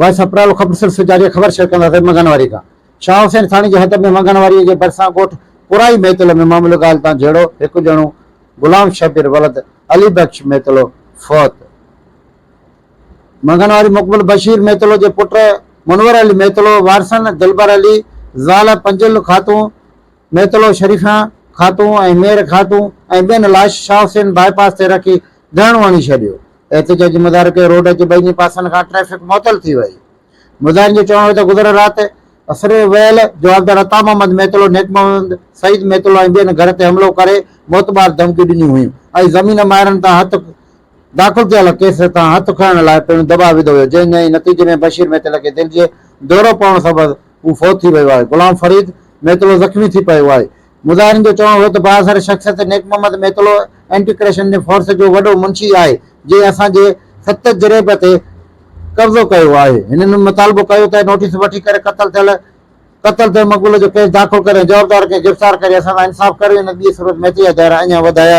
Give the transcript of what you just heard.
Wise अप्रैल खबर से जारी खबर शेयर कंदासीं मंगनवारी खां। शाह हुसैन थाणे जे हद में मंगनवारी जे भरिसां ॻोठ पुराई मेतल में मामलो ॻाल्हि तां जहिड़ो हिकु ॼणो गुलाम शबीर वलद अली बख्श मेतलो फौत। मंगनवारी मुकबल बशीर मेतलो जे पुट मुनवर अली मेतलो वारसन दिलबर अली ज़ाल पंजुल खातून मेतलो शरीफा खातून ऐं मेर खातून ऐं ॿियनि लाश शाह हुसैन बाईपास ते रखी धरणु वणी छॾियो। एहतिजाजी मुदारिके रोड जे ॿिन्ही पासनि खां ट्रैफिक मुअतल थी वई। मुदारिन जो चवणु हो त गुज़िरियल राति असरे वयल जवाबदार अता मोहम्मद मेतलो नेक मोहम्मद सईद मेतलो ऐं ॿियनि घर ते हमलो करे मोतबार धमकी ॾिनियूं हुयूं ऐं ज़मीन माहिरनि तां हथ दाख़िल थियल केस तां हथ खणण लाइ पिणु दॿाउ विधो हुयो, जंहिं नतीजे में बशीर मेतल खे दिलि जे दौरो पवण सबबि हू फौत थी वियो आहे। गुलाम फरीद मेतलो ज़ख़्मी थी पियो आहे। मुज़ाहिरीन जो चवणु हो त बाज़ार शख़्सियत नेक मोहम्मद मेतलो एंटी करप्शन फोर्स जो वॾो मुंशी आहे, जंहिं असांजे 7 जरेब ते कब्ज़ो कयो आहे। हिननि मुतालबो कयो त नोटिस वठी करे क़त्ल थियल मक़बूल जो केस दाख़िल करे जवाबदार खे गिरफ़्तार करे असां इंसाफ़ करे ॿी सूरत में अञा वधाया।